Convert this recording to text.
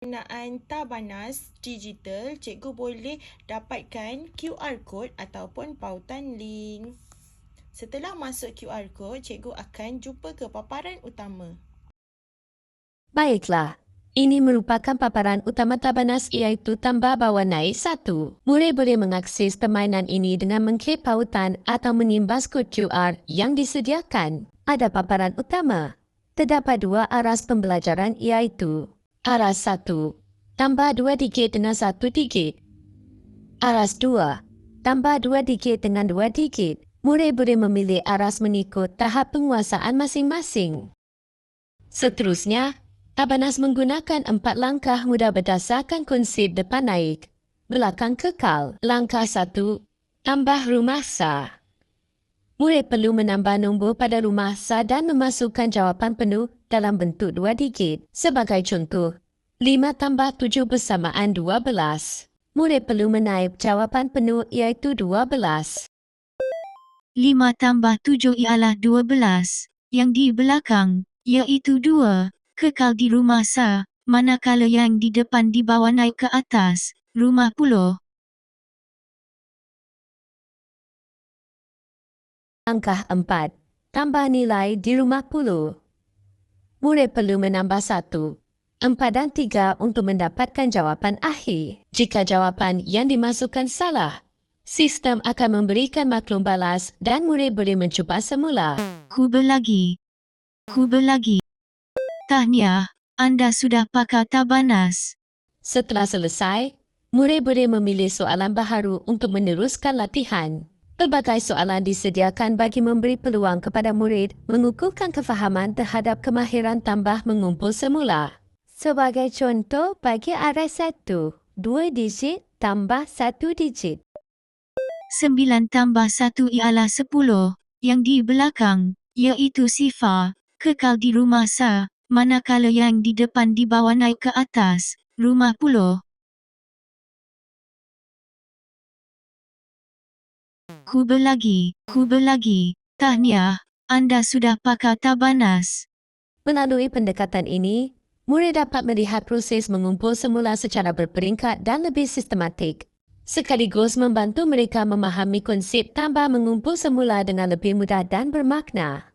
Penggunaan Tabanas digital, cikgu boleh dapatkan QR code ataupun pautan link. Setelah masuk QR code, cikgu akan jumpa ke paparan utama. Baiklah, ini merupakan paparan utama Tabanas iaitu tambah bawah naik 1. Murid boleh mengakses permainan ini dengan mengklik pautan atau menimbas kod QR yang disediakan. Ada paparan utama. Terdapat dua aras pembelajaran iaitu aras 1, tambah 2 digit dengan 1 digit. Aras 2, tambah 2 digit dengan 2 digit. Murid boleh memilih aras mengikut tahap penguasaan masing-masing. Seterusnya, Tabanas menggunakan 4 langkah mudah berdasarkan konsep depan naik, belakang kekal. Langkah 1, tambah rumah sah. Murid perlu menambah nombor pada rumah sah dan memasukkan jawapan penuh dalam bentuk 2 digit. Sebagai contoh, 5 tambah 7 bersamaan 12. Murid perlu menaip jawapan penuh iaitu 12. 5 tambah 7 ialah 12. Yang di belakang, iaitu 2, kekal di rumah sah, manakala yang di depan dibawa naik ke atas, rumah puluh. Langkah 4, tambah nilai di rumah puluh. Murid perlu menambah 1, 4 dan 3 untuk mendapatkan jawapan akhir. Jika jawapan yang dimasukkan salah, sistem akan memberikan maklum balas dan murid boleh mencuba semula. Cuba lagi. Tahniah, anda sudah pakai Tabanas. Setelah selesai, murid boleh memilih soalan baharu untuk meneruskan latihan. Pelbagai soalan disediakan bagi memberi peluang kepada murid mengukuhkan kefahaman terhadap kemahiran tambah mengumpul semula. Sebagai contoh, bagi aras 1, 2 digit tambah 1 digit. 9 tambah 1 ialah 10. Yang di belakang, iaitu sifar, kekal di rumah sah, manakala yang di depan dibawa naik ke atas, rumah puluh. Cuba lagi. Tahniah, anda sudah pakai Tabanas. Melalui pendekatan ini, murid dapat melihat proses mengumpul semula secara berperingkat dan lebih sistematik, sekaligus membantu mereka memahami konsep tambah mengumpul semula dengan lebih mudah dan bermakna.